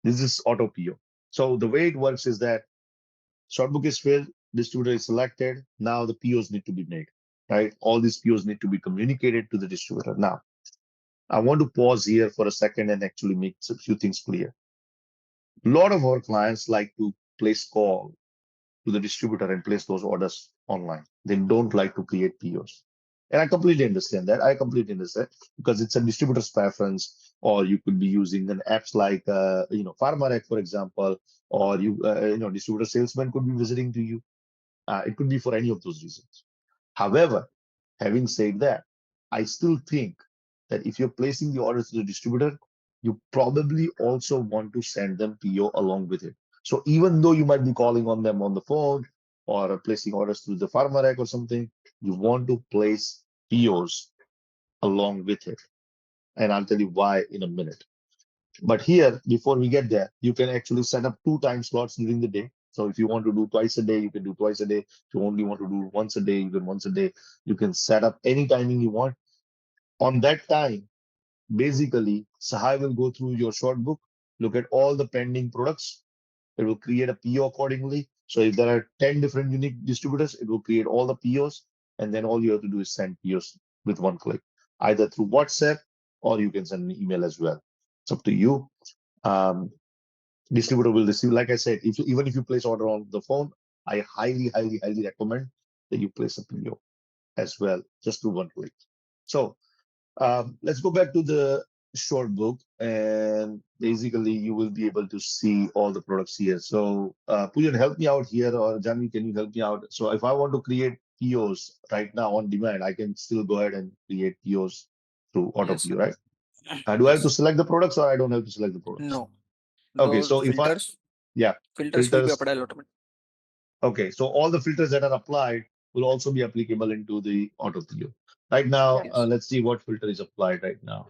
This is auto PO. So the way it works is that short book is filled, distributor is selected. Now the POs need to be made, right? All these POs need to be communicated to the distributor. Now, I want to pause here for a second and actually make a few things clear. A lot of our clients like to place call to the distributor and place those orders online. They don't like to create POs. And I completely understand that. I completely understand because it's a distributor's preference, or you could be using an apps like, PharmaRec, for example, or distributor salesman could be visiting to you. It could be for any of those reasons. However, having said that, I still think that if you're placing the orders to the distributor, you probably also want to send them PO along with it. So even though you might be calling on them on the phone or placing orders through the PharmaRec or something, you want to place POs along with it. And I'll tell you why in a minute. But here, before we get there, you can actually set up 2 time slots during the day. So if you want to do twice a day, you can do twice a day. If you only want to do once a day, you can once a day. You can set up any timing you want. On that time, basically, Sahai will go through your short book, look at all the pending products. It will create a PO accordingly. So if there are 10 different unique distributors, it will create all the POs. And then all you have to do is send POs with one click, either through WhatsApp or you can send an email as well. It's up to you. Um, Distributor will receive, like I said, even if you place order on the phone, I highly, highly, highly recommend that you place a PO as well, just through one click. So let's go back to the short book, and basically you will be able to see all the products here. So Pujan, help me out here, or Jami, can you help me out? So if I want to create POs right now on demand, I can still go ahead and create POs through auto Yes, PO, right? Do I have to yes. select the products or I don't have to select the products? No, Okay, those so if I, yeah, filters will be filters. applied automatically. Okay, so all the filters that are applied will also be applicable into the auto PO. Right now, Yes. let's see what filter is applied right now.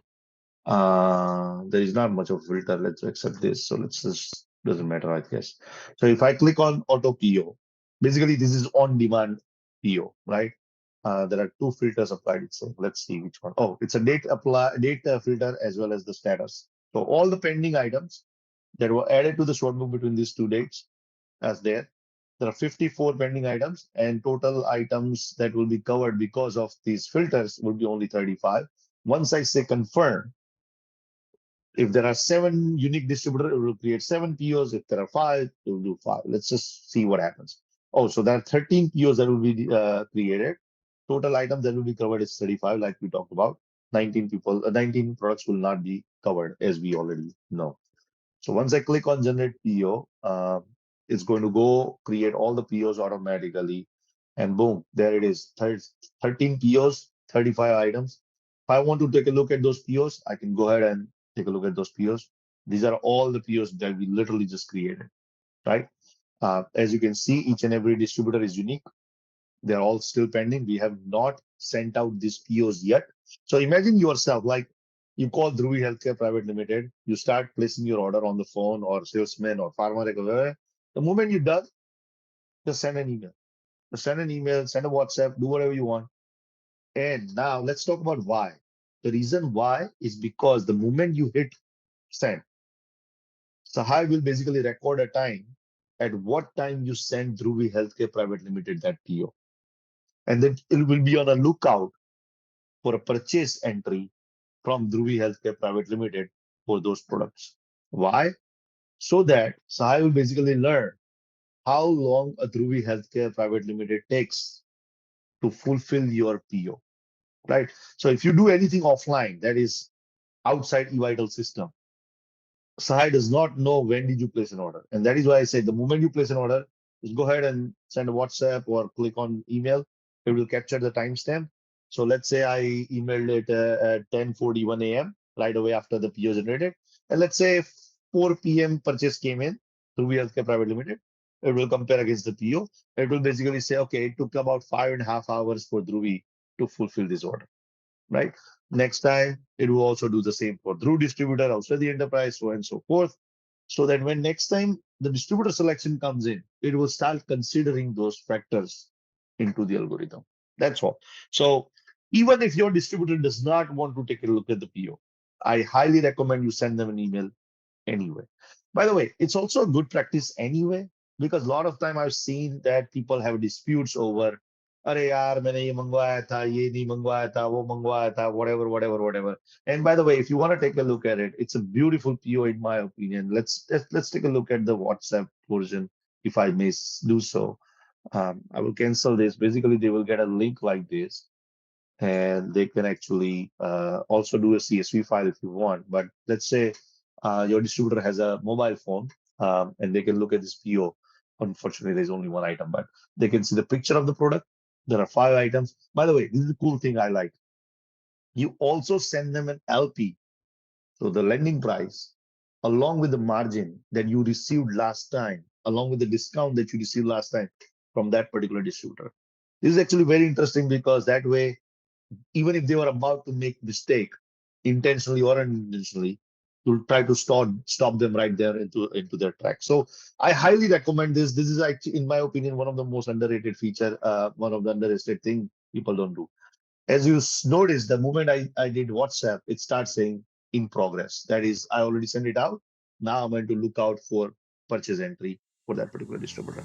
There is not much of filter. Let's accept this. So let's just, doesn't matter, I guess. So if I click on auto PO, basically this is on demand PO, right? There are two filters applied. It's let's see which one. Oh, it's a date filter as well as the status. So all the pending items that were added to the short book between these two dates as there. There are 54 pending items, and total items that will be covered because of these filters will be only 35. Once I say confirm, if there are 7 unique distributors, it will create 7 POs. If there are 5, it will do 5. Let's just see what happens. Oh, so there are 13 POs that will be created. Total items that will be covered is 35, like we talked about. 19 products will not be covered, as we already know. So once I click on generate PO, it's going to go create all the POs automatically. And boom, there it is. 13 POs, 35 items. If I want to take a look at those POs, I can go ahead and take a look at those POs. These are all the POs that we literally just created, right? As you can see, each and every distributor is unique. They're all still pending. We have not sent out these POs yet. So imagine yourself, like you call Dhruvi Healthcare Private Limited, you start placing your order on the phone or salesman or farmer, or whatever. The moment you're done, just send an email. Just send an email, send a WhatsApp, do whatever you want. And now let's talk about why. The reason why is because the moment you hit send, Sahai will basically record a time at what time you send Dhruvi Healthcare Private Limited that PO. And then it will be on a lookout for a purchase entry from Dhruvi Healthcare Private Limited for those products. Why? So that Sahai will basically learn how long a Dhruvi Healthcare Private Limited takes to fulfill your PO, right? So if you do anything offline that is outside eVital system, Sahai does not know when did you place an order. And that is why I said the moment you place an order, just go ahead and send a WhatsApp or click on email. It will capture the timestamp. So let's say I emailed it at 10:41 a.m. right away after the PO generated. And let's say 4 p.m. purchase came in through Healthcare Private Limited. It will compare against the PO. It will basically say, okay, it took about 5.5 hours for Dhruvi to fulfill this order, right? Next time, it will also do the same for Dhruv distributor, outside the enterprise, so on and so forth. So that when next time the distributor selection comes in, it will start considering those factors into the algorithm. That's all. So even if your distributor does not want to take a look at the PO, I highly recommend you send them an email anyway. By the way, it's also a good practice anyway, because a lot of time I've seen that people have disputes over, अरे यार मैंने ये मंगवाया था, ये नहीं मंगवाया था, वो मंगवाया था, whatever. And by the way, if you want to take a look at it, it's a beautiful PO in my opinion. Let's take a look at the WhatsApp version, if I may do so. I will cancel this. Basically, they will get a link like this, and they can actually also do a CSV file if you want. But let's say your distributor has a mobile phone, and they can look at this PO. Unfortunately, there's only one item, but they can see the picture of the product. There are 5 items. By the way, this is the cool thing I like. You also send them an LP, so the lending price, along with the margin that you received last time, along with the discount that you received last time from that particular distributor. This is actually very interesting, because that way, even if they were about to make mistake, intentionally or unintentionally, to try to stop them right there into their track. So I highly recommend this. This is actually, in my opinion, one of the most underrated feature, one of the underrated thing people don't do. As you notice, the moment I did WhatsApp, it starts saying in progress. That is, I already sent it out. Now I'm going to look out for purchase entry for that particular distributor.